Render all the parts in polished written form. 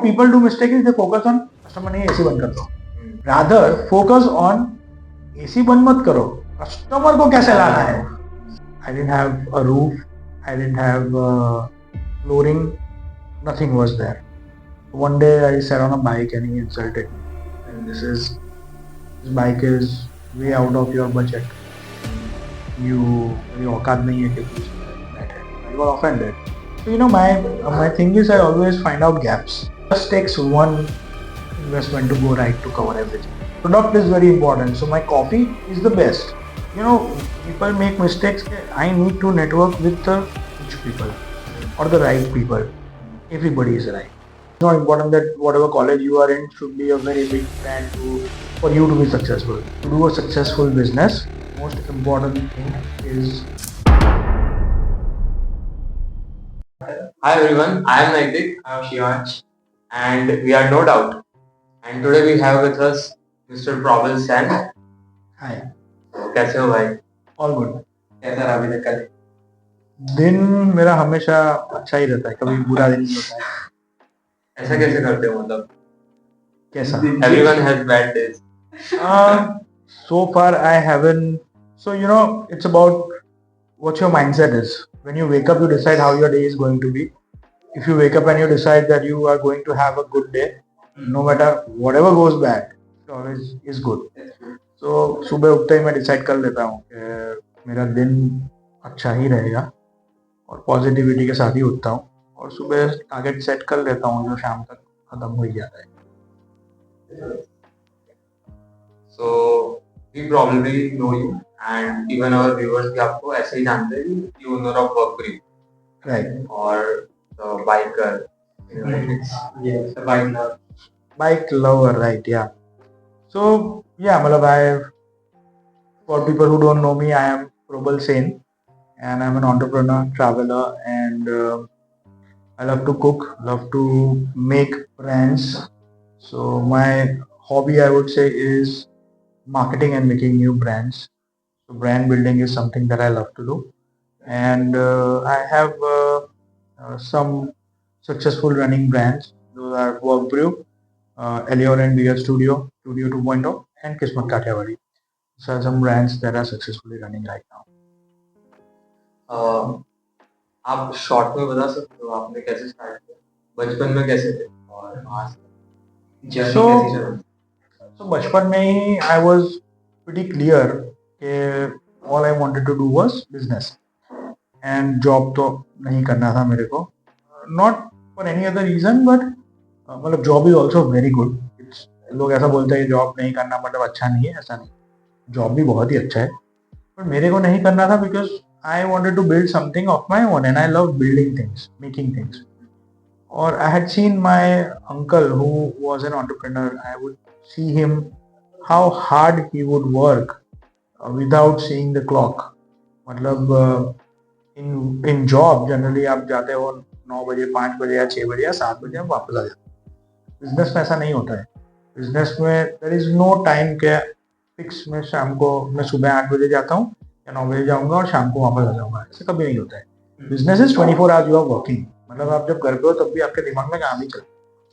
what people do mistake is they focus on customer नहीं AC बंद कर दो. Rather focus on AC बंद मत करो, customer को कैसे लाना है. I didn't have a roof, I didn't have flooring, nothing was there. One day I sat on a bike and he insulted me. And this bike is way out of your budget. मेरी औकात नहीं है कि तू इसमें बैठे. I got offended. So my thing is I always find out gaps. It just takes one investment to go right to cover everything. Product is very important. So my coffee is the best. People make mistakes. I need to network with the rich people or the right people. Everybody is right. It's not important that whatever college you are in should be a very big brand for you to be successful. To do a successful business, most important thing is. Hi everyone, I am Naitik, I am Shivansh, and we are No Doubt. And today we have with us Mr. Probal Sen. Hi. कैसे हो भाई? All good. कैसा रहा अभी तक का दिन मेरा हमेशा अच्छा ही रहता है, कभी बुरा दिन नहीं होता है. ऐसा कैसे करते हो मतलब? कैसा? Everyone has bad days. So far I haven't. So it's about what your mindset is. When you wake up, you decide how your day is going to be. If you wake up and you decide that you are going to have a good day, no matter whatever goes bad, it always is good. So सुबह उठते ही मैं decide कर लेता हूँ कि मेरा दिन अच्छा ही रहेगा और पॉजिटिविटी के साथ ही उठता हूँ और सुबह टारगेट सेट कर लेता हूँ जो शाम तक खत्म हो ही जाता है. So we probably know you and even our viewers भी आपको ऐसे ही जानते हैं कि you owner of Workbrew. Right. Or the biker. Yes, the bike lover. Bike lover, right? Yeah. So yeah, for people who don't know me, I am Probal Sen, and I'm an entrepreneur, traveler, and I love to cook, love to make brands. So my hobby, I would say, is marketing and making new brands. So brand building is something that I love to do, and I have some successful running brands. Those are Workbrew, Elior and Beer Studio2.oh, and Kismat Kathiyawadi. So some brands that are successfully running right now. आप short में बता सकते हो आपने कैसे start किया, बचपन में कैसे थे और आज जर्नी कैसी चली? So बचपन में ही I was pretty clear कि all I wanted to do was business and job तो नहीं करना था मेरे को. Not for any other reason, but job is also very good. लोग ऐसा बोलते हैं जॉब नहीं करना मतलब अच्छा नहीं है, ऐसा नहीं. जॉब भी बहुत ही अच्छा है, पर मेरे को नहीं करना था because I wanted to build something of my own and I love building things, making things. Or I had seen my uncle who was an entrepreneur. I would see him how hard he would work without seeing the clock. मतलब in job generally आप जाते हो 9 बजे 5 बजे या 6 बजे या 7 बजे आप वापस आ जाते हो. बिजनेस में ऐसा नहीं होता है. बिजनेस में there is no time के फिक्स में शाम को मैं सुबह 8 बजे जाता हूँ या 9 बजे जाऊँगा और शाम को वापस आ जाऊँगा, ऐसा कभी नहीं होता है. Business is 24 hours you are working. मतलब आप जब घर पे हो तब भी आपके दिमाग में काम ही चलता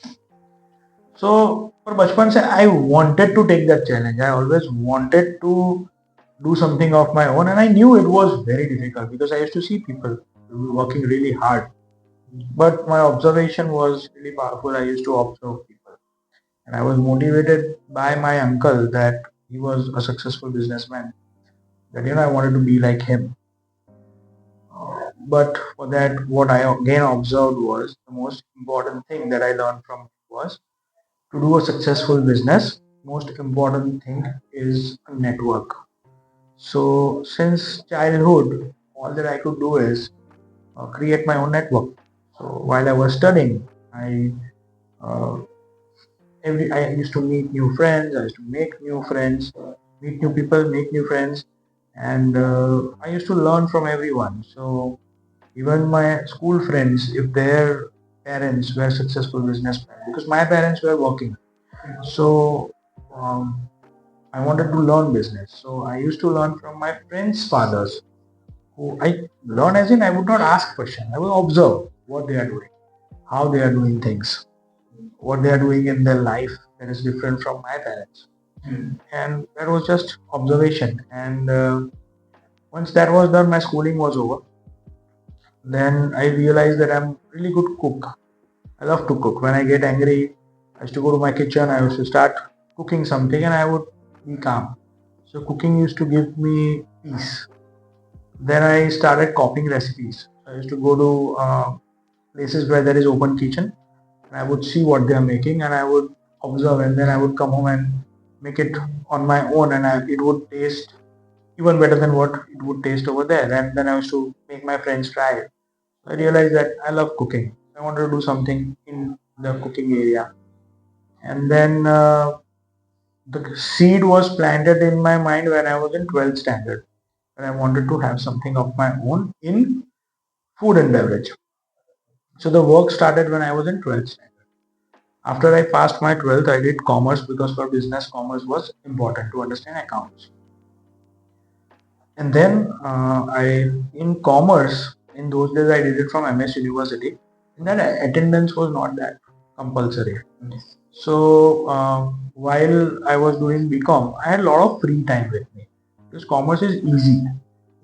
है. सो पर बचपन से I wanted to take that challenge. I always wanted to do something of my own, and I knew it was very difficult because I used to see people working really hard, but my observation was really powerful. I used to observe people and I was motivated by my uncle that he was a successful businessman, that I wanted to be like him. But for that, what I again observed was the most important thing that I learned from him was to do a successful business, most important thing is a network. So since childhood, all that I could do is create my own network. So while I was studying, I used to meet new friends. I used to make new friends, meet new people, make new friends, and I used to learn from everyone. So even my school friends, if their parents were successful businessmen, because my parents were working, so I wanted to learn business. So I used to learn from my friends' fathers. Who I learn as in I would not ask questions. I would observe what they are doing, how they are doing things. what they are doing in their life that is different from my parents. And that was just observation. And once that was done, my schooling was over. Then I realized that I'm really good cook. I love to cook. When I get angry, I used to go to my kitchen. I used to start cooking something, and I would be calm. So cooking used to give me peace. Then I started copying recipes. I used to go to places where there is open kitchen, and I would see what they are making, and I would observe, and then I would come home and make it on my own, and it would taste even better than what it would taste over there. And then I used to make my friends try it. I realized that I love cooking. I wanted to do something in the cooking area. And then the seed was planted in my mind when I was in 12th standard. And I wanted to have something of my own in food and beverage. So the work started when I was in 12th standard. After I passed my 12th, I did commerce because for business, commerce was important to understand accounts. And then in commerce, in those days, I did it from MS University. And that attendance was not that compulsory. So while I was doing BCom, I had a lot of free time with me because commerce is easy.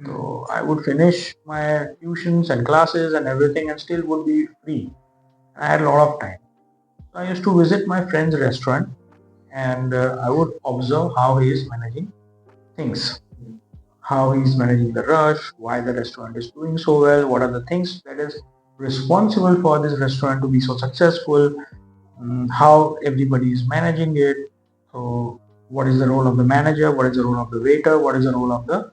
So I would finish my tuitions and classes and everything and still would be free. I had a lot of time. So I used to visit my friend's restaurant and I would observe how he is managing things, how he's managing the rush, why the restaurant is doing so well, what are the things that is responsible for this restaurant to be so successful, how everybody is managing it. So what is the role of the manager, what is the role of the waiter, what is the role of the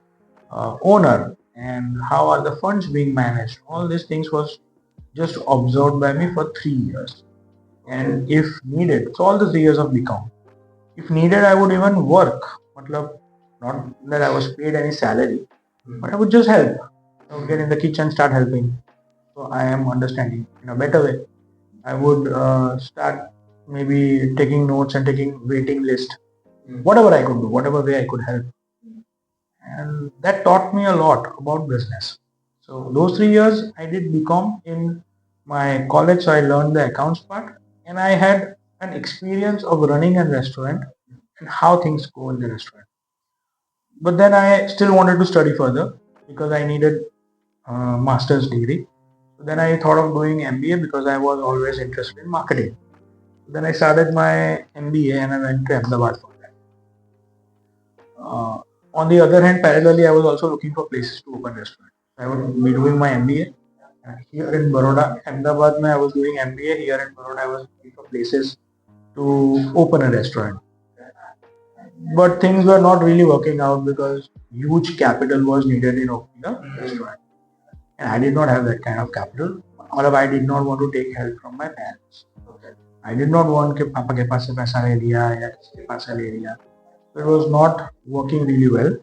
owner, and how are the funds being managed. All these things was just observed by me for 3 years. And if needed, so all the 3 years of BCom, if needed, I would even work. Matlab, not that I was paid any salary, but I would just help. I would get in the kitchen, start helping. So I am understanding in a better way. I would start maybe taking notes and taking waiting list, whatever I could do, whatever way I could help. And that taught me a lot about business. So those 3 years I did BCom in my college, so I learned the accounts part, and I had an experience of running a restaurant and how things go in the restaurant. But then I still wanted to study further because I needed a master's degree. So then I thought of doing MBA because I was always interested in marketing. Then I started my MBA and I went to Ahmedabad for that. On the other hand, parallelly, I was also looking for places to open restaurants. I would be doing my MBA here in Baroda. Ahmedabad, I was doing MBA. Here in Baroda, I was looking for places to open a restaurant. But things were not really working out because huge capital was needed in opening a restaurant. And I did not have that kind of capital. Or I did not want to take help from my parents. I did not want कि पापा के पास से पैसा ले लिया या किसके पास से ले लिया. So it was not working really well.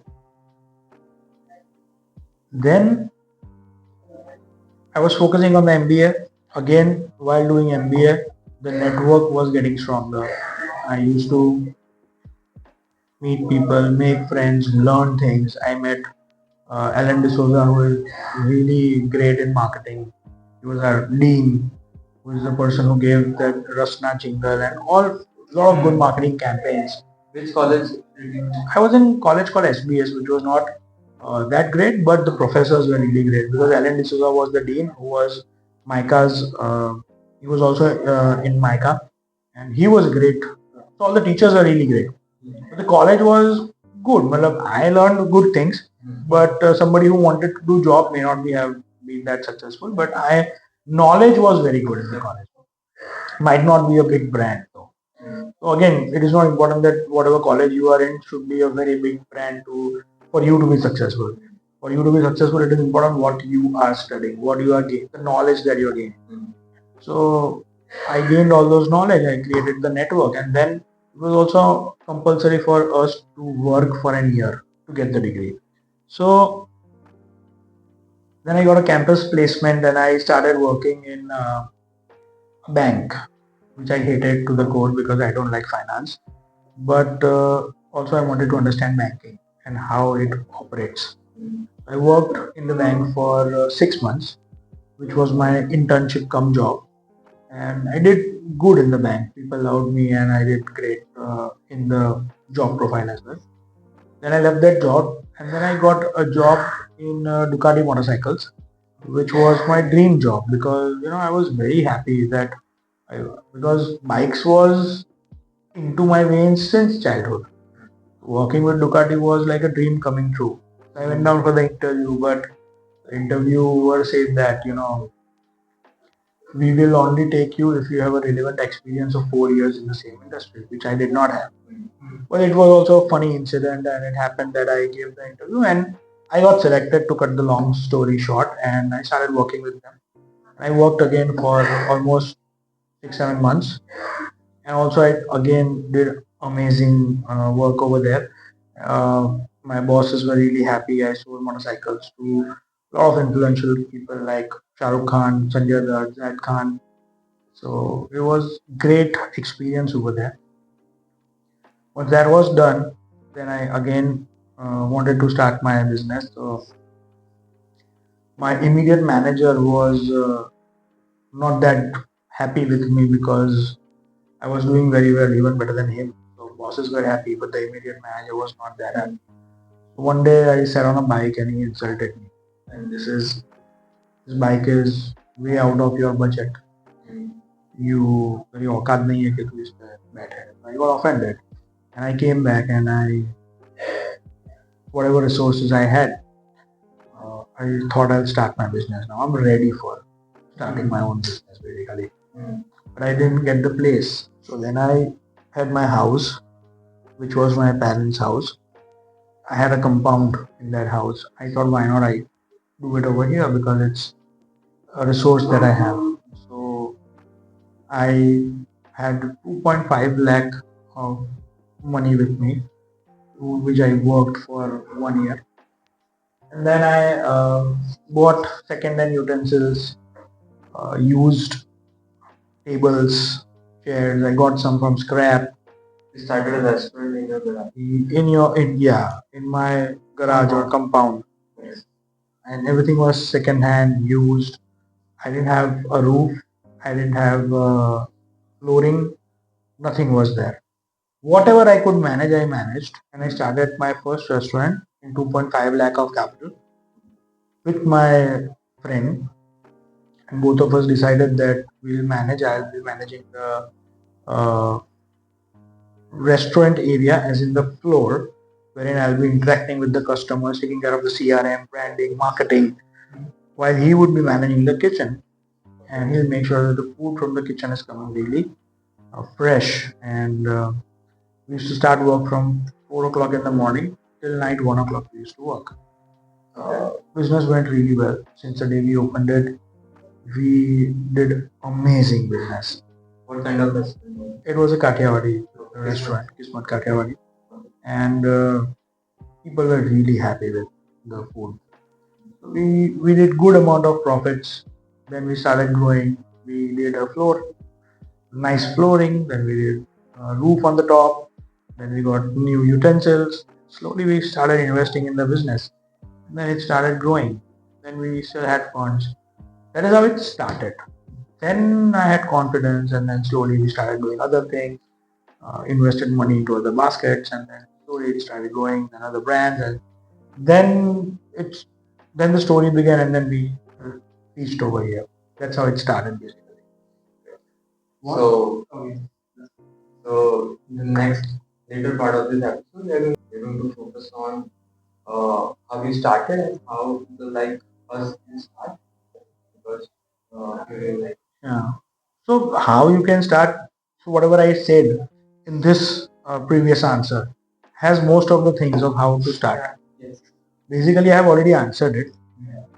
Then I was focusing on the MBA. Again, while doing MBA, the network was getting stronger. I used to meet people, make friends, learn things. I met Alan D'Souza, who is really great in marketing. He was our dean, who is the person who gave the Rasna jingle and all lot of good marketing campaigns. Which college? I was in college called SBS, which was not that great, but the professors were really great because Alan D'Souza was the dean, who was Micah's. He was also in Micah, and he was great. So all the teachers were really great. But the college was good. Malab, I learned good things, but somebody who wanted to do job may not have been that successful. But knowledge was very good in the college. Might not be a big brand though. So again, it is not important that whatever college you are in should be a very big brand for you to be successful. For you to be successful, it is important what you are studying, what you are gaining, the knowledge that you are gaining. So I gained all those knowledge. I created the network, and then it was also compulsory for us to work for a year to get the degree. So then I got a campus placement, and I started working in a bank, which I hated to the core because I don't like finance. But also I wanted to understand banking and how it operates. I worked in the bank for 6 months, which was my internship come job. and I did good in the bank. People loved me, and I did great in the job profile as well. Then I left that job, and then I got a job in Ducati motorcycles, which was my dream job because I was very happy that because bikes was into my veins since childhood. Working with Ducati was like a dream coming true. I went down for the interview, but the interviewer said that we will only take you if you have a relevant experience of 4 years in the same industry, which I did not have. Well, it was also a funny incident, and it happened that I gave the interview and I got selected. To cut the long story short, and I started working with them. I worked again for almost 6 7 months, and also I again did amazing work over there. My bosses were really happy. I sold motorcycles to a lot of influential people like Shah Rukh Khan, Sanjay Dutt, Zaid Khan. So it was great experience over there. Once that was done, then I again wanted to start my business. So my immediate manager was not that happy with me because I was doing very well, even better than him. So bosses were happy, but the immediate manager was not that happy. One day I sat on a bike and he insulted me. And this bike is way out of your budget. You तेरी औकात नहीं है कि तू इस पे बैठे. I got offended and I came back and whatever resources I had, I thought I'll start my business. Now I'm ready for starting my own business basically. But I didn't get the place. So then I had my house, which was my parents' house. I had a compound in that house. I thought, why not I do it over here because it's a resource that I have. So I had 2.5 lakh of money with me, which I worked for 1 year. And then I bought second-hand utensils, used tables, chairs. I got some from scrap. You started a restaurant in your garage. In my garage or compound. Yes. And everything was second-hand, used. I didn't have a roof. I didn't have flooring. Nothing was there. Whatever I could manage, I managed. And I started my first restaurant in 2.5 lakh of capital with my friend. And both of us decided that we'll manage. I'll be managing the restaurant area, as in the floor, wherein I'll be interacting with the customers, taking care of the CRM, branding, marketing, while he would be managing the kitchen. And he'll make sure that the food from the kitchen is coming really fresh. And we used to start work from 4 o'clock in the morning till night 1 o'clock. We used to work. Business went really well. Since the day we opened it, we did amazing business. What kind of restaurant? It was a Kathiyawadi restaurant, Kismat Kathiyawadi, and people were really happy with the food. We did good amount of profits. Then we started growing. We did a floor, nice flooring. Then we did a roof on the top. Then we got new utensils. Slowly we started investing in the business. And then it started growing. Then we still had funds. That is how it started. Then I had confidence, and then slowly we started doing other things. Invested money into other baskets, and then slowly it started growing. And other brands, and then the story began, and then we reached over here. That's how it started basically. So, so the next later part of this episode, we're going to focus on how we started and how people like us can start. Because Yeah. So how you can start? So whatever I said in this previous answer has most of the things of how to start. Yes. Basically, I have already answered it.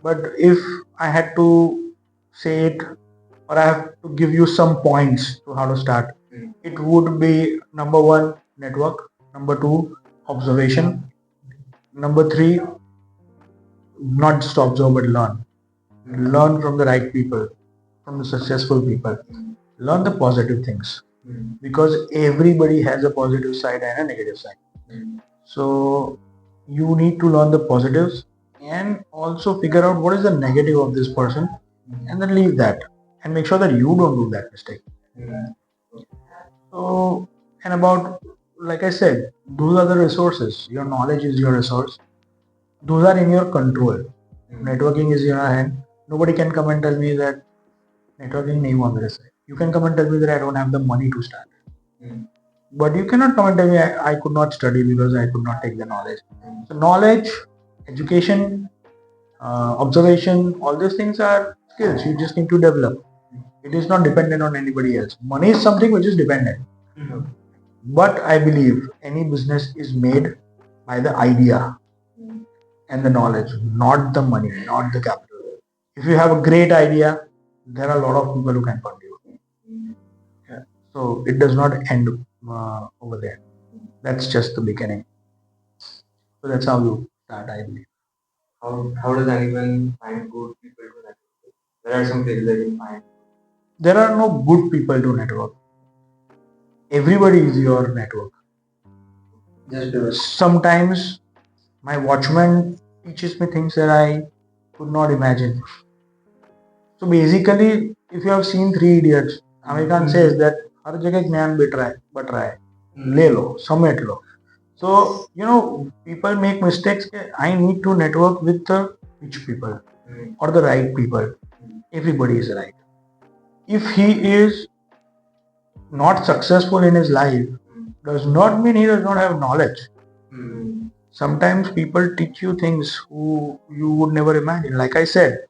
But if I had to say it, or I have to give you some points to how to start, it would be number one, network. Number two, observation. Number three, not just observe but learn. Learn from the right people, from the successful people. Learn the positive things because everybody has a positive side and a negative side. So you need to learn the positives and also figure out what is the negative of this person and then leave that. and make sure that you don't do that mistake. So, and about, like I said, those are the resources. Your knowledge is your resource. Those are in your control. Networking is in your hand. Nobody can come and tell me that networking nahi hua mere se. You can come and tell me that I don't have the money to start. But you cannot come and tell me I could not study because I could not take the knowledge. So knowledge, education, observation, all these things are skills you just need to develop. It is not dependent on anybody else. Money is something which is dependent. But I believe any business is made by the idea and the knowledge, not the money, not the capital. If you have a great idea, there are a lot of people who can fund you. Yeah. So it does not end over there. That's just the beginning. So that's how you start, I believe. How does anyone find good people to network with? There are some places that you find. There are no good people to network. Everybody is your network. Just do it. Sometimes my watchman teaches me things that I could not imagine. So basically, if you have seen Three Idiots, Amir Khan says that हर जगह ज्ञान but रहा है, ले लो, समेट लो. So, people make mistakes. I need to network with the rich people or the right people. Everybody is right. If he is not successful in his life, does not mean he does not have knowledge. Sometimes people teach you things who you would never imagine. Like I said,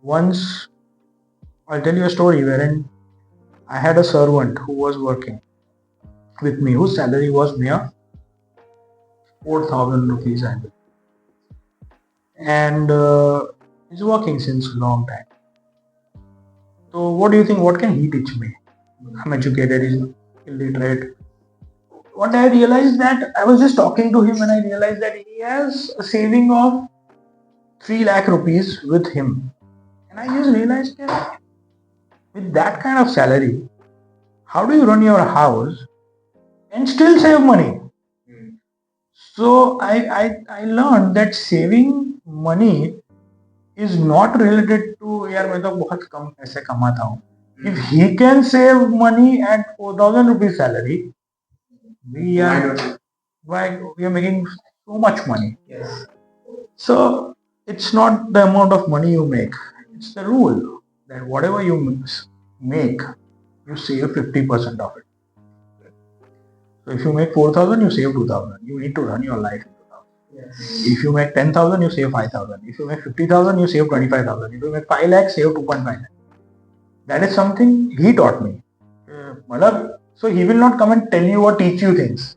once I'll tell you a story wherein I had a servant who was working with me, whose salary was mere 4,000 rupees annually. And he's working since a long time. So what do you think? What can he teach me? I'm educated, he's illiterate. What I realized that I was just talking to him and I realized that he has a saving of 3 lakh rupees with him. And I just realized that with that kind of salary, how do you run your house and still save money? So I learned that saving money is not related to यार मैं तो बहुत कम पैसे कमाता हूँ. If he can save money at 4,000 rupees salary, we are making so much money. Yes. So it's not the amount of money you make. It's the rule that whatever you make, you save 50% of it. So if you make 4,000, you save 2,000. You need to run your life in 2,000. Yes. If you make 10,000, you save 5,000. If you make 50,000, you save 25,000. If you make 5 lakhs, save 2.5 lakhs. That is something he taught me. So he will not come and tell you or teach you things.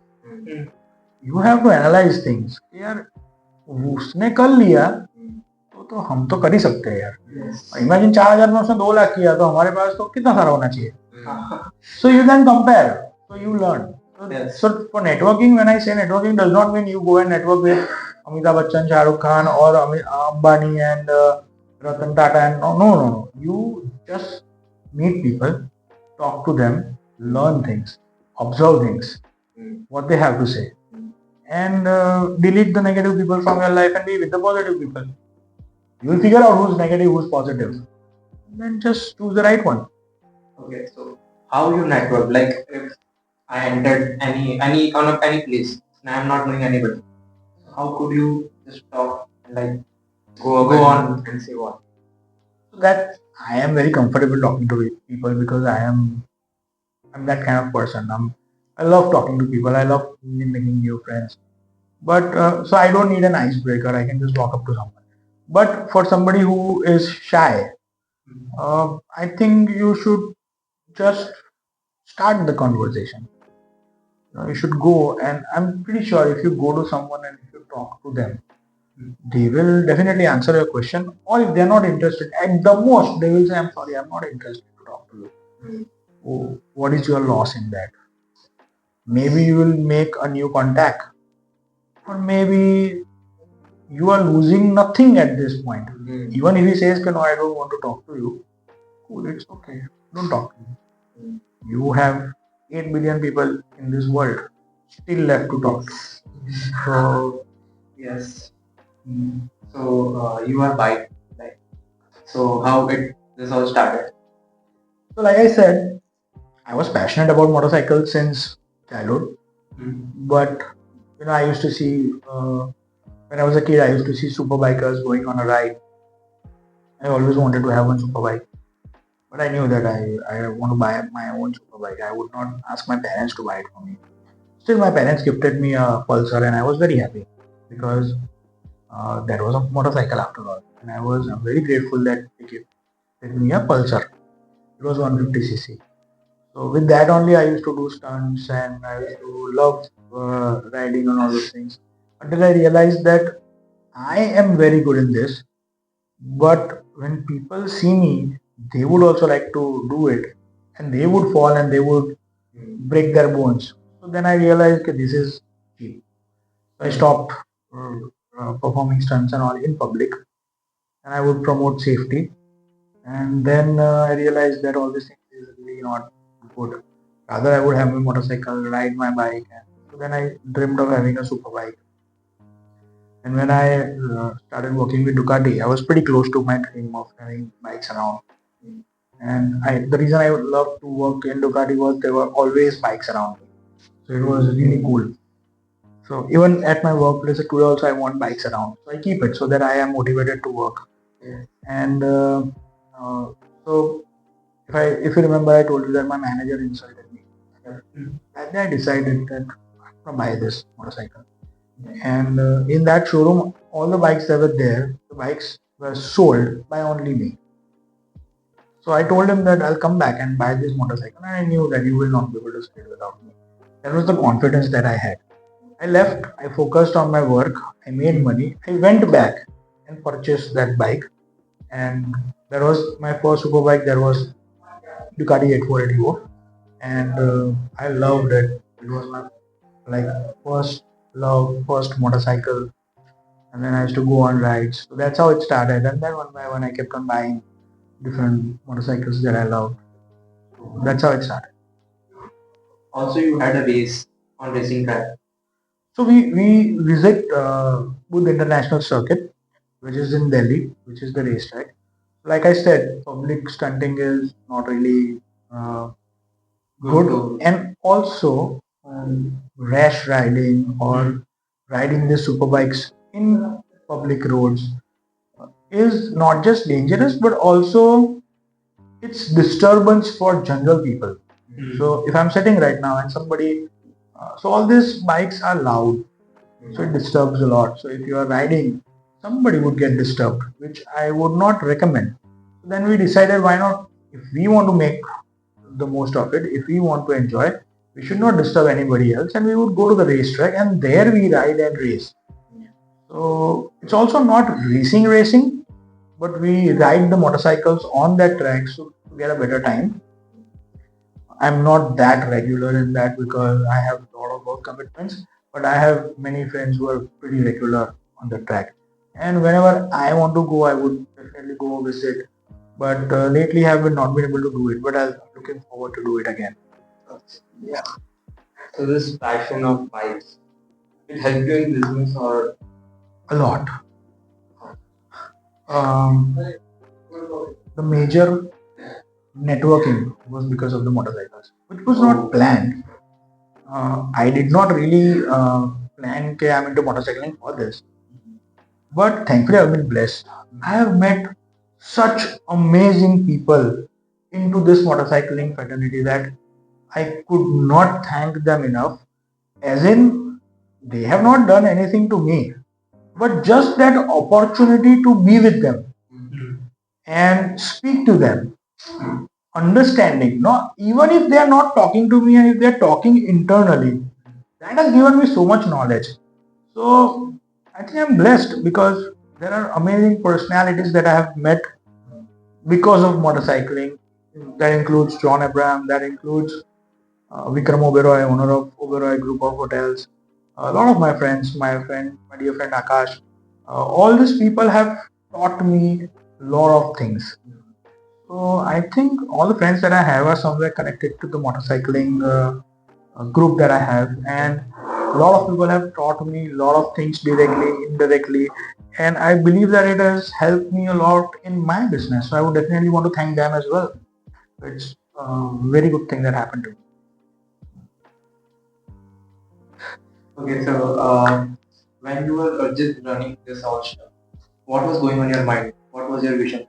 You have to analyze things. यार उसने कर लिया तो हम तो कर ही सकते हैं यार. Imagine 4,000 में उसने 2 लाख किया तो हमारे पास तो कितना सारा होना चाहिए. So you can compare. So you learn. So for networking, when I say networking, does not mean you go and network with Amitabh Bachchan, Shah Rukh Khan, or Ambani and Ratan Tata. And no. You just meet people, talk to them, learn things, observe things, what they have to say, and delete the negative people from your life and be with the positive people. You will figure out who's negative, who's positive. Then just choose the right one. Okay, so how you network? Like if I entered any place and I am not knowing anybody, how could you just talk and like go on and say what? So that I am very comfortable talking to people because I'm that kind of person. I love talking to people. I love making new friends. But so I don't need an icebreaker. I can just walk up to someone. But for somebody who is shy, I think you should just start the conversation. You should go, and I'm pretty sure if you go to someone and if you talk to them, they will definitely answer your question. Or if they're not interested, at the most, they will say, I'm sorry, I'm not interested to talk to you. Oh, what is your loss in that? Maybe you will make a new contact, or maybe you are losing nothing at this point. Even if he says, no, I don't want to talk to you, cool, it's okay. Don't talk to me. You have 8 billion people in this world still left to talk to. So, yes. So, you are bike. Like, so how this all started? So, like I said, I was passionate about motorcycles since childhood. But I used to see when I was a kid, I used to see super bikers going on a ride. I always wanted to have one super bike, but I knew that I want to buy my own super bike. I would not ask my parents to buy it for me. Still, my parents gifted me a Pulsar, and I was very happy because that was a motorcycle after all, and I was very grateful that they gifted me a Pulsar. It was 150cc. So with that only, I used to do stunts and I used to love riding and all those things. Until I realized that I am very good in this, but when people see me, they would also like to do it, and they would fall and they would break their bones. So then I realized that this is cheap. So I stopped uh, performing stunts and all in public, and I would promote safety. And then I realized that all these things is really not good. Rather, I would have my motorcycle, ride my bike. And so then I dreamed of having a super bike. And when I started working with Ducati, I was pretty close to my dream of having bikes around. And the reason I loved to work in Ducati was there were always bikes around me. So it was really cool. So even at my workplace today also I want bikes around. So I keep it so that I am motivated to work. And uh, so if you remember, I told you that my manager insulted me. And I decided that I'm gonna buy this motorcycle. And in that showroom, all the bikes that were there, the bikes were sold by only me. So I told him that I'll come back and buy this motorcycle, and I knew that you will not be able to sell it without me. That was the confidence that I had. I left, I focused on my work, I made money, I went back and purchased that bike. And that was my first super bike, that was Ducati 8480. And I loved it. It was my like first love, first motorcycle, and then I used to go on rides. So that's how it started. And then one by one, I kept on buying different motorcycles that I loved. So that's how it started. Also, you had a race on racing track. So we visit Buddh International Circuit, which is in Delhi, which is the racetrack. Like I said, public stunting is not really good, and also rash riding or riding the superbikes in public roads is not just dangerous but also it's disturbance for general people. So if I'm sitting right now and somebody, so all these bikes are loud, so it disturbs a lot. So if you are riding, somebody would get disturbed, which I would not recommend. So then we decided, why not, if we want to make the most of it, if we want to enjoy, we should not disturb anybody else, and we would go to the racetrack and there we ride and race. So it's also not racing, but we ride the motorcycles on that track so to get a better time. I'm not that regular in that because I have a lot of work commitments, but I have many friends who are pretty regular on the track. And whenever I want to go, I would definitely go visit. But lately, I have not been able to do it. But I'm looking forward to do it again. Yeah. So this passion of bikes, it helped you in business or A lot. Um, the major networking was because of the motorcycles, which was not planned. I did not really plan that I'm into motorcycling for this, but thankfully I've been blessed. I have met such amazing people into this motorcycling fraternity that I could not thank them enough. As in, they have not done anything to me, but just that opportunity to be with them and speak to them, understanding. No, even if they are not talking to me and if they are talking internally, that has given me so much knowledge. So I think I'm blessed because there are amazing personalities that I have met because of motorcycling. That includes John Abraham, that includes Vikram Oberoi, owner of Oberoi Group of Hotels. A lot of my friends, my dear friend Akash, all these people have taught me a lot of things. So I think all the friends that I have are somewhere connected to the motorcycling group that I have, and a lot of people have taught me a lot of things directly, indirectly, and I believe that it has helped me a lot in my business. So I would definitely want to thank them as well. It's very good thing that happened to me. Okay, so when you were just running this all stuff, what was going on in your mind? What was your vision?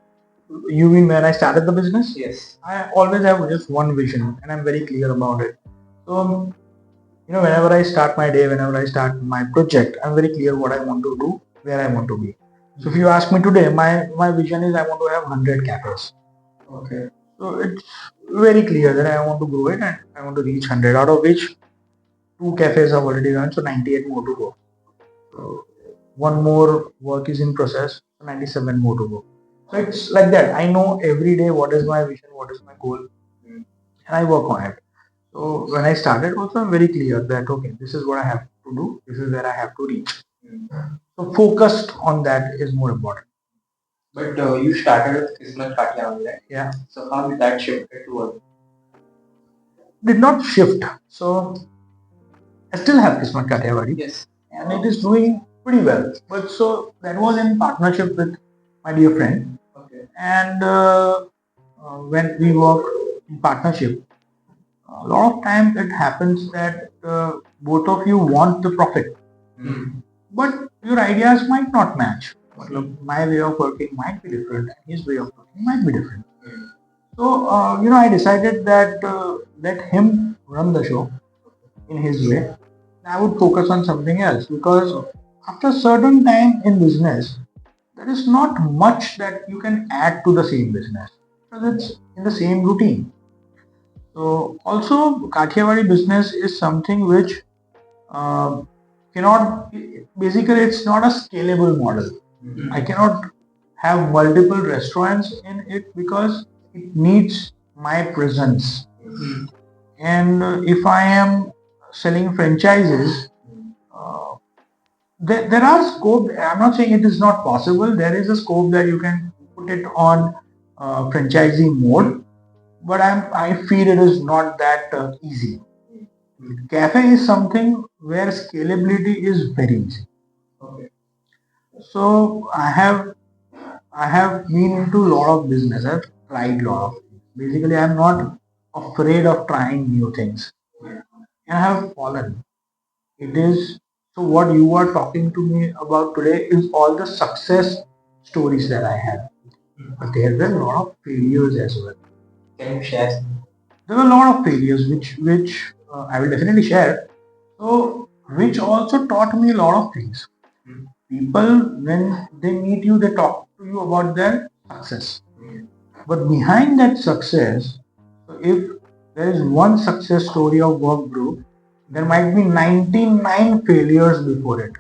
You mean when I started the business? Yes. I always have just one vision, and I'm very clear about it. So, whenever I start my day, whenever I start my project, I'm very clear what I want to do, where I want to be. So, if you ask me today, my vision is I want to have 100 cafes. Okay. So, it's very clear that I want to grow it and I want to reach 100, out of which 2 cafes have already run, so 98 more to go. So, one more work is in process, so 97 more to go. So it's like that. I know every day what is my vision, what is my goal, and I work on it. So when I started, also I'm very clear that okay, this is what I have to do, this is where I have to reach. So focused on that is more important. But you started with Kismat Kathiyawadi, right? Yeah. So how did that shift to work? Did not shift. So I still have Kismat Kathiyawadi. Yes. And it is doing pretty well. But so that was in partnership with my dear friend. Okay. And when we work in partnership, a lot of times it happens that both of you want the profit, but your ideas might not match. My way of working might be different, and his way of working might be different. So, I decided that let him run the show in his way. I would focus on something else because after a certain time in business, there is not much that you can add to the same business because it's in the same routine. So also Kathiawadi business is something which cannot, basically it's not a scalable model. I cannot have multiple restaurants in it because it needs my presence. And if I am selling franchises, uh, there are scope. I'm not saying it is not possible. There is a scope that you can put it on franchisee mode, but I feel it is not that easy. Cafe is something where scalability is very easy. Okay. So I have been into a lot of business. I've tried a lot of things. Basically, I'm not afraid of trying new things, and I have fallen. It is so. What you are talking to me about today is all the success stories that I had, but there were a lot of failures as well. Can you share? There were a lot of failures which I will definitely share. So, which also taught me a lot of things. People, when they meet you, they talk to you about their success. But behind that success, so if there is one success story of Workbrew, there might be 99 failures before it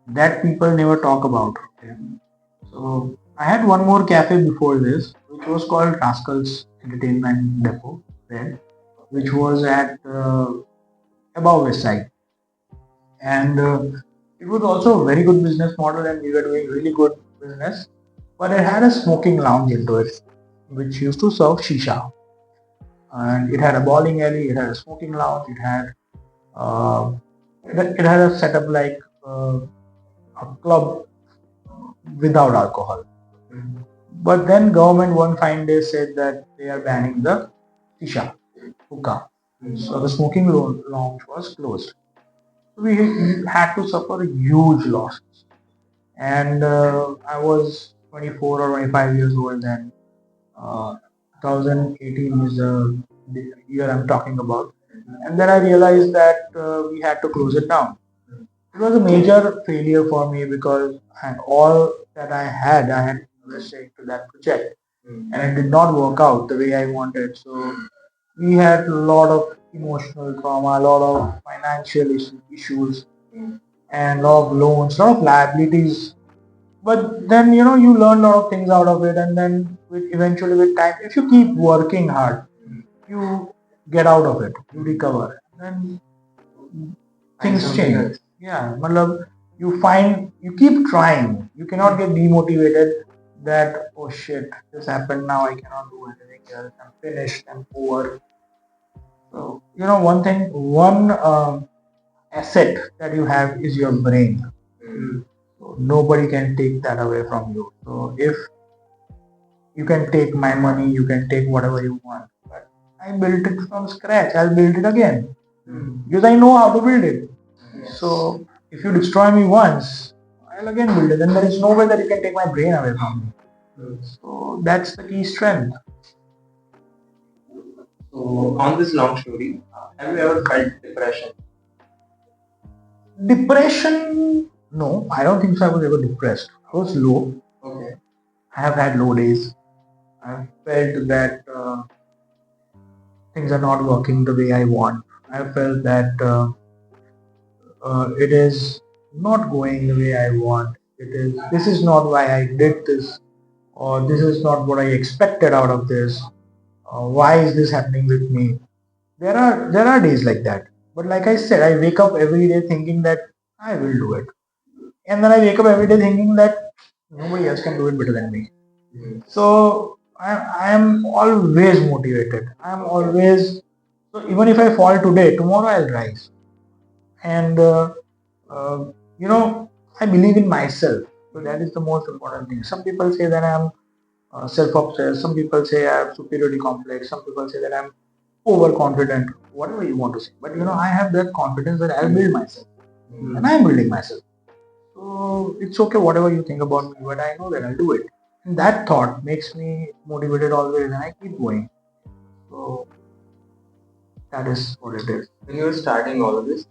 that people never talk about. Okay? So I had one more cafe before this, which was called Rascals Entertainment Depot, right? Which was at above West Side. And it was also a very good business model, and we were doing really good business. But it had a smoking lounge into it, which used to serve shisha. And it had a bowling alley, it had a smoking lounge, uh, it had a setup like a club without alcohol. But then government one fine day said that they are banning the shisha, hookah. So the smoking lounge was closed. We had to suffer huge losses. And I was 24 or 25 years old then. 2018 is the year I'm talking about. And then I realized that we had to close it down. It was a major failure for me because all that I had invested into that project, and it did not work out the way I wanted. So we had a lot of emotional trauma, a lot of financial issues, and a lot of loans, a lot of liabilities. But then you learn a lot of things out of it, and then eventually with time, if you keep working hard, you get out of it, you recover, and things change. Yeah, matlab, you keep trying. You cannot get demotivated that, oh shit, this happened, now I cannot do anything else. I'm finished, I'm over. So, one asset that you have is your brain. So nobody can take that away from you. So if you can take my money, you can take whatever you want, but I built it from scratch. I'll build it again because I know how to build it. Yes. So if you destroy me once, I'll again build it, and there is no way that you can take my brain away from me. So that's the key strength. So on this long story, have you ever felt depression? Depression? No, I don't think so. I was ever depressed. I was low. Okay. I have had low days. I've felt that things are not working the way I want. I felt that it is not going the way I want. This is not why I did this, or this is not what I expected out of this. Why is this happening with me? There are days like that. But like I said, I wake up every day thinking that I will do it, and then I wake up every day thinking that nobody else can do it better than me. So I am always motivated. I am always, so even if I fall today, tomorrow I'll rise. And uh, you know, I believe in myself. So that is the most important thing. Some people say that I'm self-obsessed. Some people say I have superiority complex. Some people say that I'm overconfident. Whatever you want to say, but I have that confidence that I'll build myself, and I'm building myself. So it's okay whatever you think about me, but I know that I'll do it. And that thought makes me motivated always, and I keep going. So that is what it is. When you were starting all of this,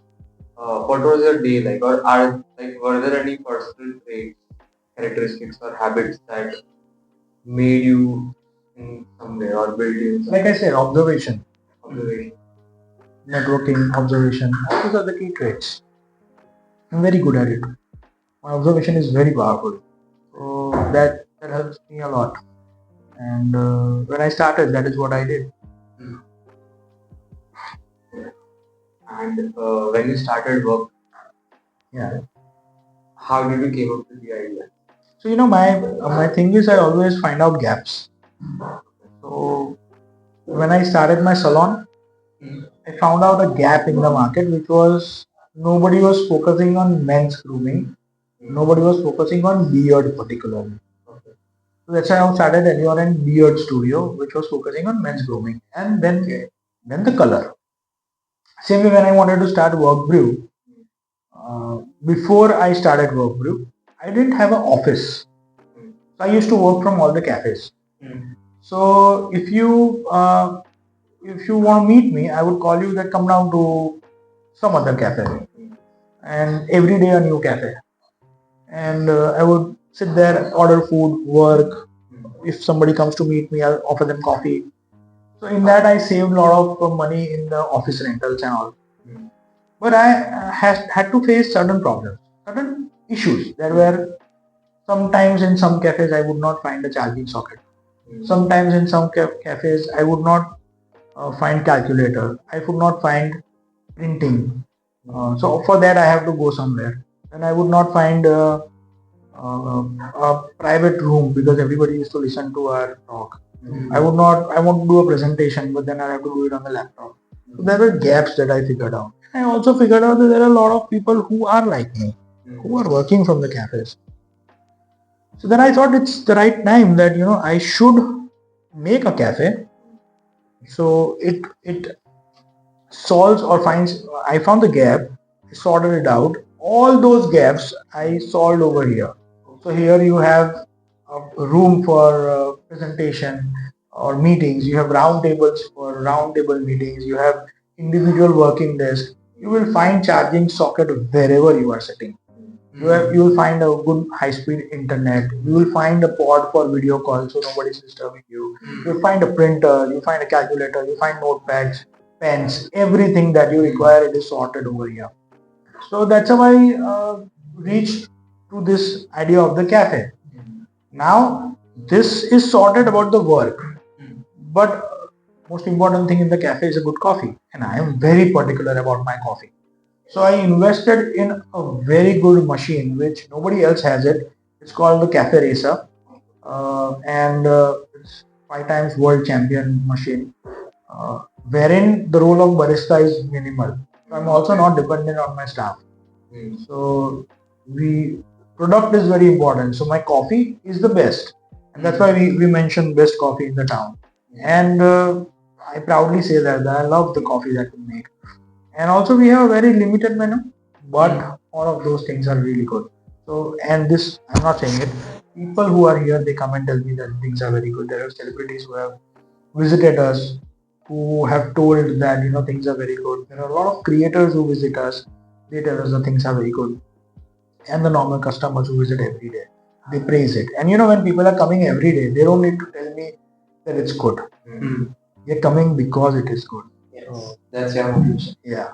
what was your day like, or were there any personal traits, characteristics, or habits that made you in some way or built you? Like I said, observation, Observation, networking, observation. These are the key traits. I'm very good at it. My observation is very powerful. So that helps me a lot. And when I started, that is what I did. And when you started work, Yeah. how did you came up with the idea? So my thing is I always find out gaps. So when I started my salon, I found out a gap in the market, which was nobody was focusing on men's grooming. Nobody was focusing on beard particularly. So that's why I started Elion and Beard Studio, which was focusing on men's grooming. And then the color. Same way when I wanted to start Workbrew, before I started Workbrew, I didn't have an office. So I used to work from all the cafes. So if you want to meet me, I would call you that come down to some other cafe, and every day a new cafe. And I would sit there, order food, work. If somebody comes to meet me, I'll offer them coffee. So in that, I saved a lot of money in the office rentals and all. But I had to face certain problems, certain issues that were sometimes in some cafes I would not find a charging socket. Sometimes in some cafes I would not find calculator. I could not find printing. So for that I have to go somewhere. And I would not find a private room because everybody used to listen to our talk. I want to do a presentation, but then I have to do it on the laptop. So there were gaps that I figured out. I also figured out that there are a lot of people who are like me, who are working from the cafes. So then I thought it's the right time that I should make a cafe. So it solves or finds. I found the gap, I sorted it out. All those gaps I solved over here. So here you have a room for presentation or meetings. You have round tables for round table meetings. You have individual working desk. You will find charging socket wherever you are sitting. You will find a good high-speed internet. You will find a pod for video calls so nobody is disturbing you. You'll find a printer. You find a calculator. You find notepads, pens, everything that you require. It is sorted over here. So that's how I reached to this idea of the cafe. Now this is sorted about the work, but most important thing in the cafe is a good coffee, and I am very particular about my coffee. So I invested in a very good machine which nobody else has it. It's called the Cafe Racer, and it's 5 times world champion machine, wherein the role of barista is minimal. So I'm also not dependent on my staff. So the product is very important. So my coffee is the best, and that's why we mention best coffee in the town. And I proudly say that I love the coffee that we make. And also we have a very limited menu, but all of those things are really good. So, and this, I'm not saying it, people who are here, they come and tell me that things are very good. There are celebrities who have visited us, who have told that, things are very good. There are a lot of creators who visit us, they tell us that things are very good. And the normal customers who visit every day, they praise it. And when people are coming every day, they don't need to tell me that it's good. They're coming because it is good. Yes. That's your motivation. Yeah.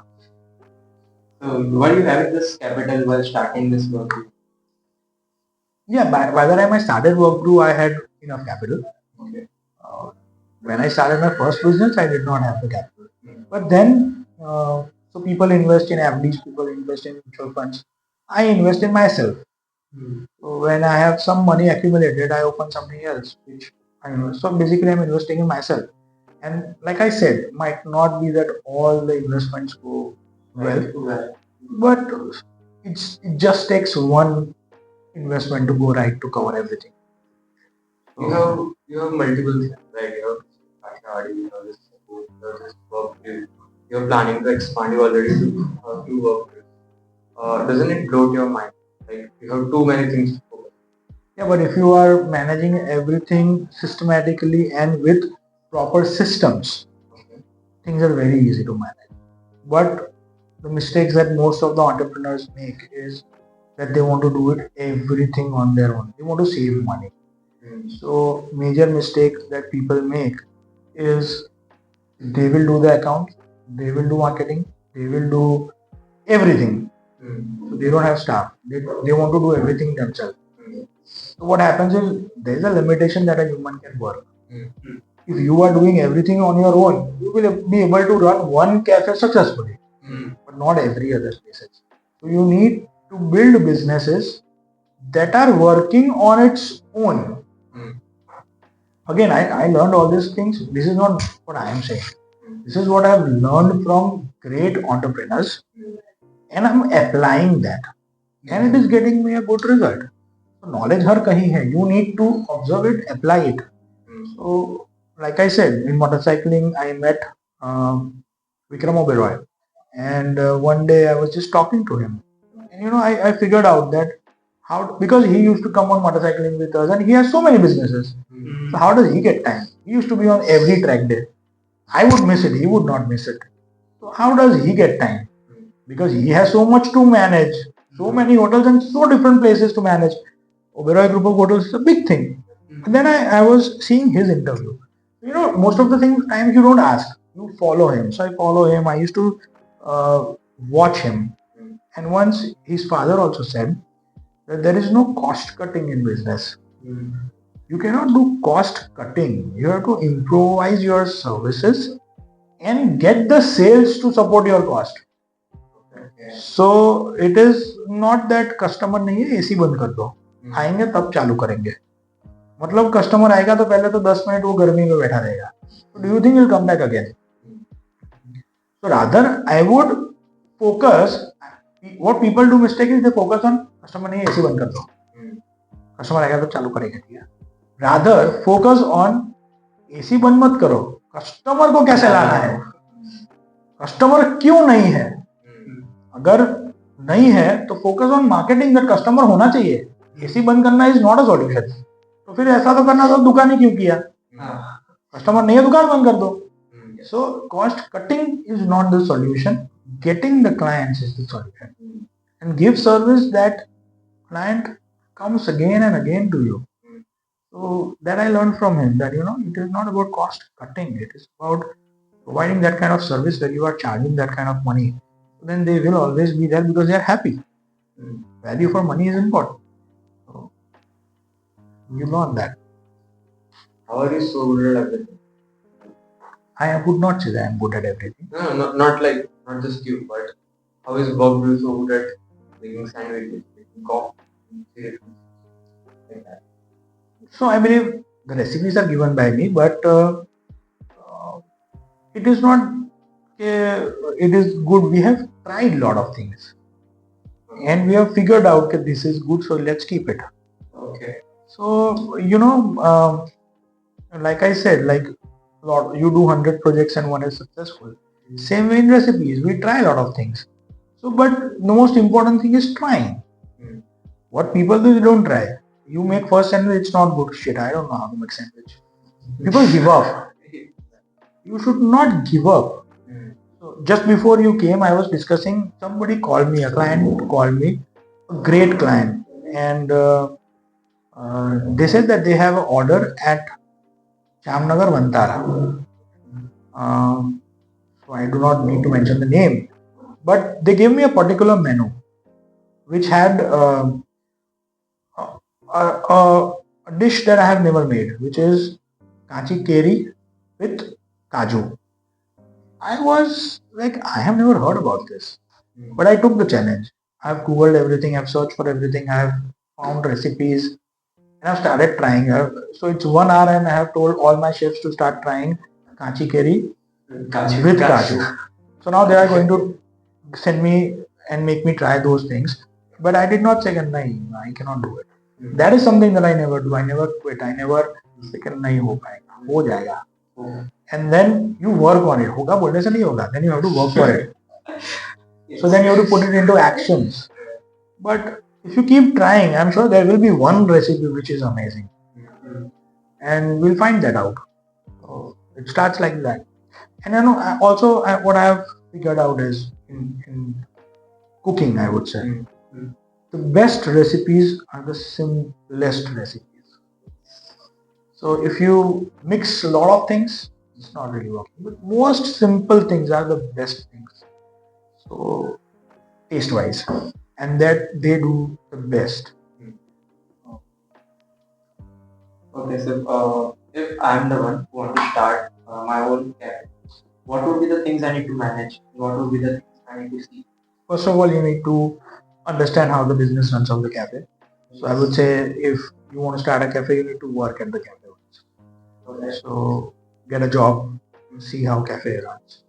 So, what do you have this capital while starting this work? Yeah, by the time I started Workbrew, I had enough capital. Okay. When I started my first business, I did not have the capital. But then, so people invest in FDs, people invest in mutual funds. I invest in myself. So when I have some money accumulated, I open something else, which I invest. So basically, I'm investing in myself. And like I said, might not be that all the investments go well, but it just takes one investment to go right to cover everything. You have multiple things, right? You have Kathiyawadi, you have this support, you have this Workbrew. You're planning to expand. You already do Workbrew. Doesn't it blow your mind? Like you have too many things to focus. Yeah, but if you are managing everything systematically and with proper systems, things are very easy to manage. But the mistakes that most of the entrepreneurs make is that they want to do it everything on their own. They want to save money. So major mistake that people make is they will do the accounts, they will do marketing, they will do everything. So they don't have staff. They want to do everything themselves. So what happens is there is a limitation that a human can work. If you are doing everything on your own, you will be able to run one cafe successfully, but not every other places. So you need to build businesses that are working on its own. Again, I learned all these things. This is not what I am saying. This is what I have learned from great entrepreneurs, and I'm applying that, and it is getting me a good result. So knowledge har kahi hai. You need to observe it, apply it. So, like I said, in motorcycling, I met Vikram Oberoi, and one day I was just talking to him, and I figured out that because he used to come on motorcycling with us, and he has so many businesses. So how does he get time? He used to be on every track day. I would miss it. He would not miss it. So how does he get time? Because he has so much to manage, so many hotels and so different places to manage. Oberoi Group of Hotels is a big thing. And then I was seeing his interview. Most of the times you don't ask, you follow him. So I follow him. I used to watch him. And once his father also said that there is no cost cutting in business. You cannot do cost cutting. You have to improvise your services and get the sales to support your cost. So it is not that customer नहीं है AC बंद कर दो, आएंगे तब चालू करेंगे. मतलब कस्टमर आएगा तो पहले तो 10 मिनट वो गर्मी में बैठा रहेगा. So do you think he'll come back again? So rather I would focus. What people do mistake is they focus on customer नहीं AC बंद कर दो, कस्टमर आएगा तो चालू करेंगे, ठीक है. Rather focus on AC बंद मत करो, कस्टमर को कैसे लाना है, कस्टमर क्यों नहीं है. अगर नहीं है तो focus on marketing that customer होना चाहिए. एसी बंद करना इज नॉट अ सॉल्यूशन. तो फिर ऐसा तो करना था, दुकान ही क्यों किया? कस्टमर नहीं है, दुकान बंद कर दो. So cost cutting is not the solution. Getting the clients is the solution. And give service that client comes again and again to you. So that I learned from him that it is not about cost cutting. It is about providing that kind of service where you are charging that kind of money. Then they will always be there because they are happy. Value for money is important. So you learn that. How are you so good at everything? I would not say that I am good at everything. No, not just you, but how is Workbrew so good at making sandwiches, making coffee, like that? So I believe the recipes are given by me, but it is not. It is good. We have tried a lot of things, and we have figured out that this is good, so let's keep it. Okay. So like I said, like You do 100 projects and one is successful. Same way in recipes, we try a lot of things. So, but the most important thing is trying. What people do, they don't try. You make first sandwich, it's not good. Shit, I don't know how to make sandwich. People give up. You should not give up. So just before you came, I was discussing. Somebody called me. A client called me, a great client, and they said that they have an order at Chamnagar Vantara. So I do not need to mention the name, but they gave me a particular menu which had a dish that I have never made, which is kachi keri with kaju. I was like, I have never heard about this, but I took the challenge. I've googled everything, I've searched for everything, I've found recipes, and I've started trying. So it's 1 hour, and I have told all my chefs to start trying kachi keri with kaju. So now they are going to send me and make me try those things. But I did not say, nahi, I cannot do it. That is something that I never do. I never quit. I never say, nahi ho paega, ho jayega. And then you work on it. Hoga bolne se nahi hoga. Then you have to work for it. So then you have to put it into actions. But if you keep trying, I'm sure there will be one recipe which is amazing. And we'll find that out. So it starts like that. And you know, what I have figured out is in cooking, I would say, the best recipes are the simplest recipes. So if you mix a lot of things, it's not really working. But most simple things are the best things. So taste wise, and that they do the best. Okay, so if I'm the one who want to start my own cafe, what would be the things I need to manage? What would be the things I need to see? First of all, you need to understand how the business runs of the cafe. So I would say if you want to start a cafe, you need to work at the cafe. Okay. So get a job, see how cafe runs.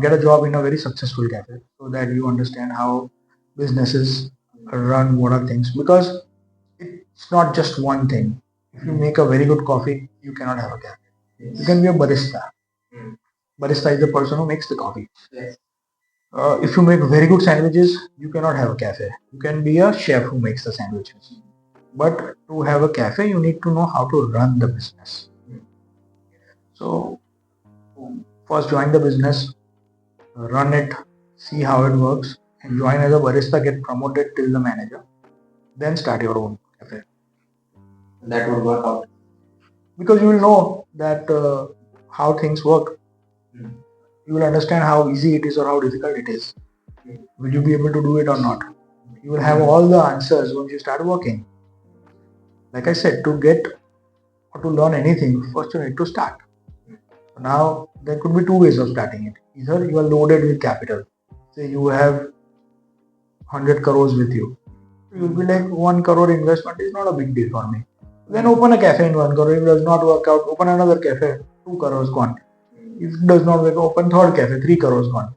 Get a job in a very successful cafe so that you understand how businesses run, what are things, because it's not just one thing. If you make a very good coffee, you cannot have a cafe. You can be a barista. Barista is the person who makes the coffee. Yes. If you make very good sandwiches, you cannot have a cafe. You can be a chef who makes the sandwiches. But to have a cafe, you need to know how to run the business. So first join the business, run it, see how it works, and join as a barista, get promoted till the manager. Then start your own cafe. That would work out. Because you will know that how things work. You will understand how easy it is or how difficult it is. Will you be able to do it or not? You will have all the answers once you start working. Like I said, to get or to learn anything, first you need to start. Now, there could be two ways of starting it. Either you are loaded with capital. Say you have 100 crores with you. You'll be like, 1 crore investment is not a big deal for me. Then open a cafe in 1 crore. If it does not work out, open another cafe, 2 crores gone. If it does not work, open third cafe, 3 crores gone.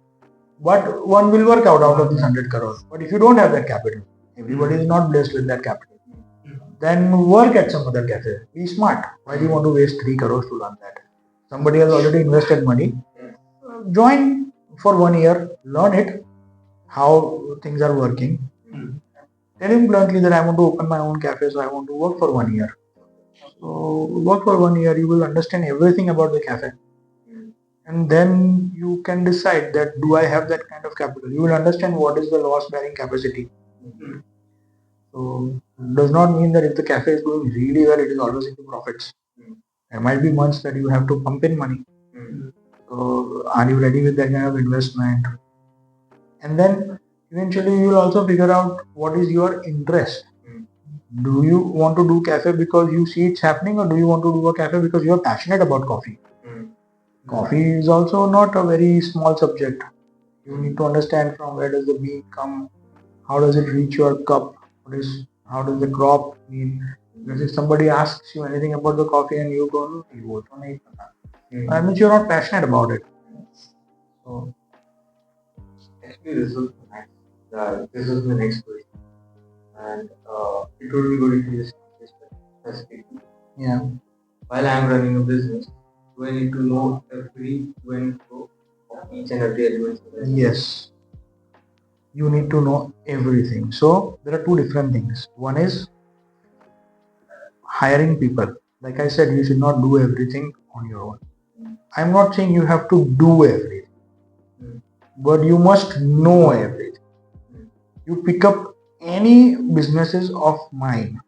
But one will work out of these 100 crores. But if you don't have that capital, everybody is not blessed with that capital, then work at some other cafe. Be smart. Why do you want to waste 3 crores to learn that? Somebody has already invested money. Join for 1 year, learn it, how things are working. Tell him bluntly that I want to open my own cafe, so I want to work for 1 year. So work for 1 year, you will understand everything about the cafe. And then you can decide that do I have that kind of capital. You will understand what is the loss bearing capacity. So it does not mean that if the cafe is doing really well, it is always into profits. There might be months that you have to pump in money. So are you ready with that kind of investment? And then eventually you will also figure out what is your interest. Do you want to do cafe because you see it's happening, or do you want to do a cafe because you are passionate about coffee? Coffee is also not a very small subject. You need to understand from where does the bean come, how does it reach your cup, how does the crop mean. Because if somebody asks you anything about the coffee and you go, "No, you also नहीं पता," that means you're not passionate about it. So actually, this was nice. This was my next question, and it would be good if you just specific. Yeah. While I am running a business, Do I need to know every to and fro of each and every element? Yes, you need to know everything. So there are two different things. One is hiring people. Like I said, you should not do everything on your own. I'm not saying you have to do everything, but you must know everything. You pick up any businesses of mine,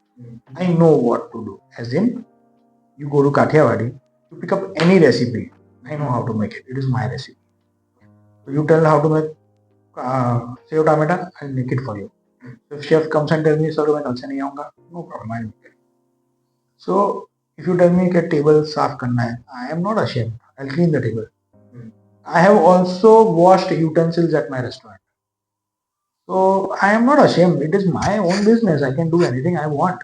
I know what to do. As in, you go to Kathiyawadi, you pick up any recipe, I know how to make it. It is my recipe. So you tell how to make sev tomato, I'll make it for you. So if chef comes and tells me, sir, मैं कल से नहीं आऊँगा, no problem, I'll make it. So if you tell me that table साफ करना है, I am not ashamed. I'll clean the table. I have also washed utensils at my restaurant. So I am not ashamed. It is my own business. I can do anything I want.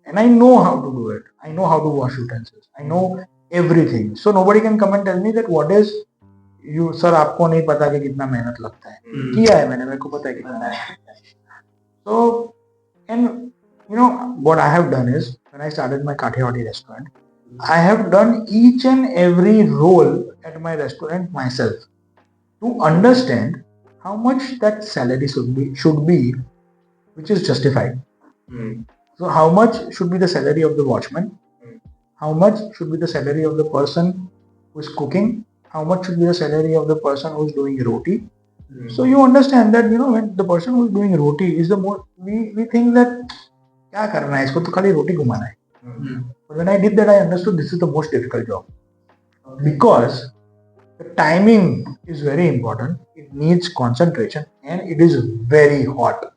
And I know how to do it. I know how to wash utensils. I know everything. So nobody can come and tell me that what is you sir आपको नहीं पता कि कितना मेहनत लगता है. किया है मैंने, मेरे को पता है कितना है. So and you know what I have done is when I started my Kathiyawadi restaurant, I have done each and every role at my restaurant myself to understand how much that salary should be which is justified. So how much should be the salary of the watchman? How much should be the salary of the person who is cooking? How much should be the salary of the person who is doing roti? So you understand that when the person who is doing roti is the more we think that क्या करना है इसको तो खाली रोटी घुमाना है. But when I did that, I understood this is the most difficult job because the timing is very important. It needs concentration and it is very hot.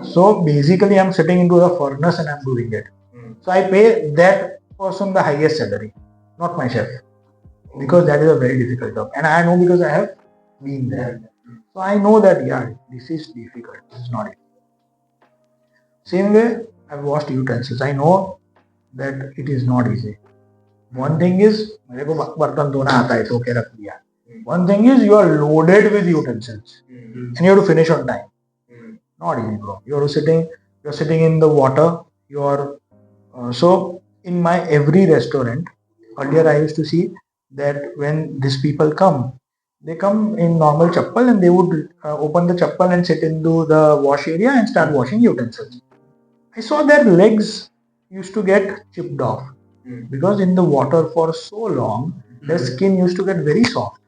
So basically, I'm sitting into the furnace and I'm doing it. So I pay that person the highest salary, not my chef, because that is a very difficult job. And I know because I have been there. So I know that this is difficult. This is not easy. Same way, I've washed utensils. I know that it is not easy. One thing is, मेरे को बर्तन धोना आता है धो के रख दिया. One thing is, you are loaded with utensils and you have to finish on time. Not easy, bro. You're sitting in the water. So in my every restaurant, earlier I used to see that when these people come, they come in normal chappal and they would open the chappal and sit into the wash area and start washing utensils. I saw their legs used to get chipped off because in the water for so long, their skin used to get very soft.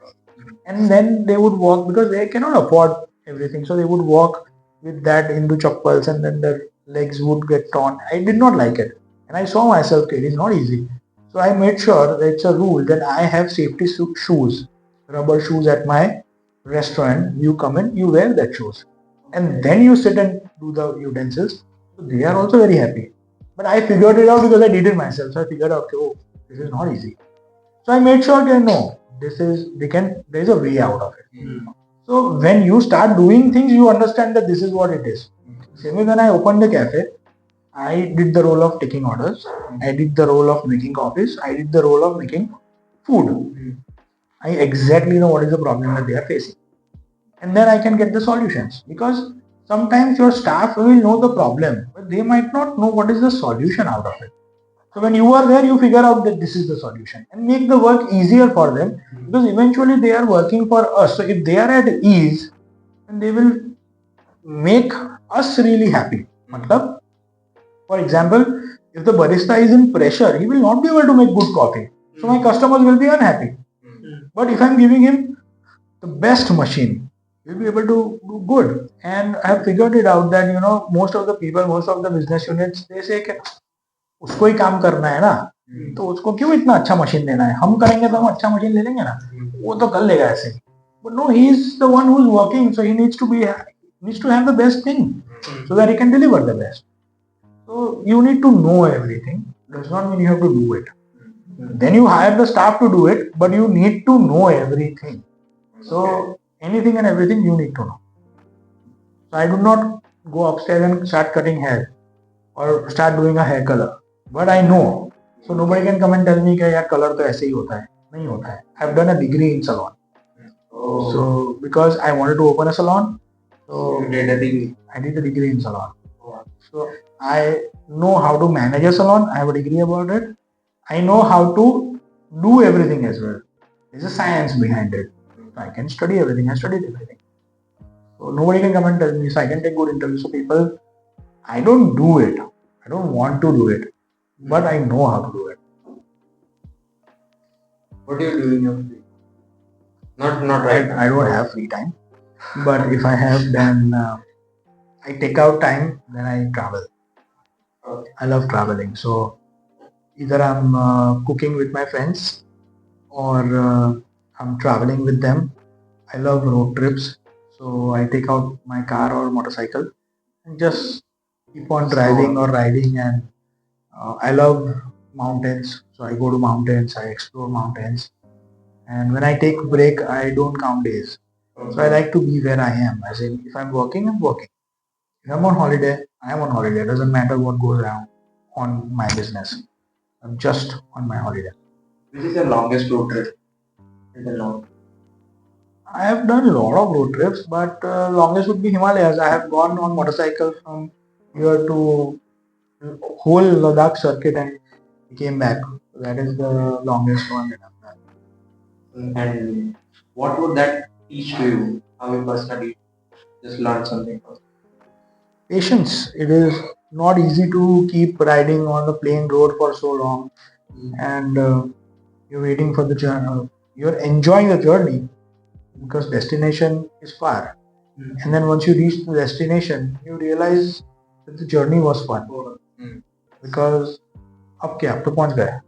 And then they would walk because they cannot afford everything. So they would walk with that into chappals and then their legs would get torn. I did not like it. And I saw myself, it is not easy. So I made sure that it's a rule that I have safety shoes, rubber shoes at my restaurant. You come in, you wear that shoes. And then you sit and do the utensils. So they are also very happy. But I figured it out because I did it myself. So I figured out, this is not easy. So I made sure that no, there is a way out of it. So when you start doing things, you understand that this is what it is. Same way when I opened the cafe, I did the role of taking orders. I did the role of making coffees. I did the role of making food. I exactly know what is the problem that they are facing. And then I can get the solutions. Because sometimes your staff will know the problem, but they might not know what is the solution out of it. So when you are there, you figure out that this is the solution and make the work easier for them because eventually they are working for us. So if they are at ease, then they will make us really happy. For example, if the barista is in pressure, he will not be able to make good coffee. So my customers will be unhappy. But if I'm giving him the best machine, he'll be able to do good. And I have figured it out that most of the people, most of the business units, they say that उसको ही काम करना है ना, तो उसको क्यों इतना अच्छा मशीन देना है, हम करेंगे तो हम अच्छा मशीन ले लेंगे ना, वो तो कर लेगा ऐसे. But no, he is the one who is working, so he needs to have the best thing so that he can deliver the best. So you need to know everything. Does not mean you have to do it. Then you hire the staff to do it, but you need to know everything. So anything and everything you need to know. So I do not go upstairs and start cutting hair or start doing a hair color. But I know. So nobody can come and tell me that color तो ऐसे ही होता है. नहीं होता है. I've done a degree in salon. So because I wanted to open a salon, so I did a degree in salon. So I know how to manage a salon. I have a degree about it. I know how to do everything as well. There's a science behind it. So I can study everything. I studied everything. So nobody can come and tell me. So I can take good interviews. So people, I don't do it. I don't want to do it, but I know how to do it. What do you do in your free? Not right now. I don't have free time, but if I have, then I take out time. Then I travel. Okay. I love traveling. So either I'm cooking with my friends or I'm traveling with them. I love road trips. So I take out my car or motorcycle and just keep on driving or riding. And I love mountains. So I go to mountains, I explore mountains. And when I take break, I don't count days. So I like to be where I am. As in, if I'm working, I'm working. If I'm on holiday, I am on holiday. It doesn't matter what goes around on my business. I'm just on my holiday. Which is the longest road trip until now? I have done a lot of road trips, but longest would be Himalayas. I have gone on motorcycle from here to whole Ladakh circuit and came back. That is the longest one that I've done. And what would that teach to you? How you personally just learn something from? Patience. It is not easy to keep riding on the plain road for so long, and you're waiting for the journey. You're enjoying the journey because destination is far. And then once you reach the destination, you realize that the journey was fun because अब क्या अब तो पहुंच गए.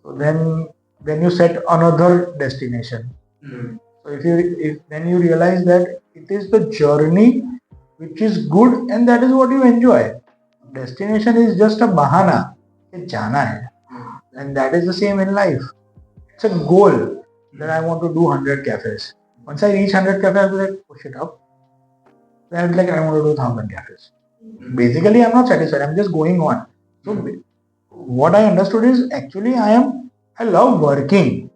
So then you set another destination. So if then you realize that it is the journey which is good and that is what you enjoy. Destination is just a bahana कि जाना है. And that is the same in life. It's a goal that I want to do 100 cafes. Once I reach 100 cafes, I'll be like, push it up. Then I'll be like, I want to do 1,000 cafes. Basically, I'm not satisfied. I'm just going on. So what I understood is actually I love working.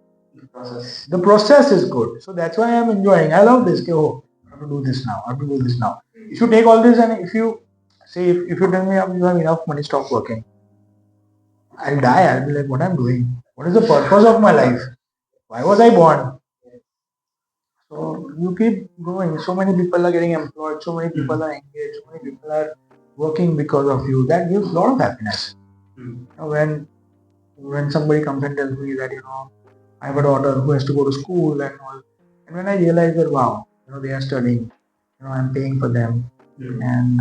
The process is good. So that's why I'm enjoying. I love this. Okay, oh, I have to do this now. I have to do this now. If you take all this and if you say, if you tell me you have enough money, stop working. I'll die. I'll be like, what I'm doing? What is the purpose of my life? Why was I born? So you keep going. So many people are getting employed. So many people are engaged. So many people are working because of you. That gives a lot of happiness. When somebody comes and tells me that I have a daughter who has to go to school and all, and when I realize that wow, they are studying, I'm paying for them, and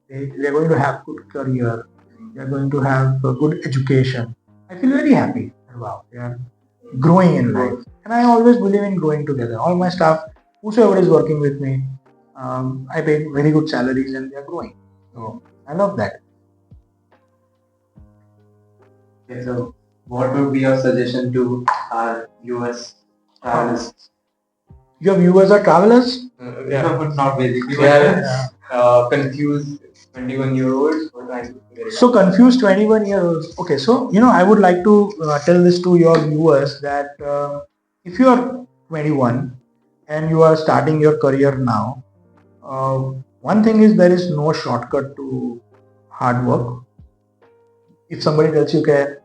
they are going to have good career, they are going to have a good education. I feel very happy. Wow, they are growing in life, and I always believe in growing together. All my staff, whosoever is working with me, I pay very good salaries, and they are growing. So I love that. Okay, so what would be your suggestion to our viewers, travelers? Your viewers are travelers? Not basically. They are confused 21-year-olds who are trying to figure it out. So confused 21-year-olds. Okay, so I would like to tell this to your viewers that if you are 21 and you are starting your career now, one thing is there is no shortcut to hard work. If somebody tells you that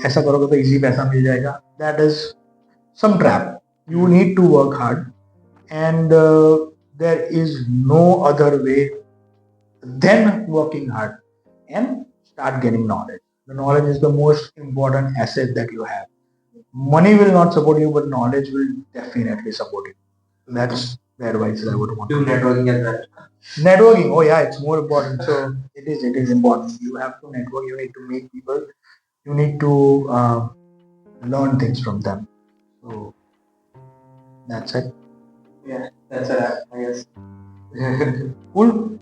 ऐसा करोगे तो easy पैसा मिल जाएगा, that is some trap. You need to work hard, and there is no other way than working hard and start getting knowledge. The knowledge is the most important asset that you have. Money will not support you, but knowledge will definitely support you. That's the advice I would want. Do networking as well. Networking, oh yeah, it's more important. So it is important. You have to network. You need to meet people. You need to learn things from them. So that's it. Yeah, that's a wrap, I guess. Cool.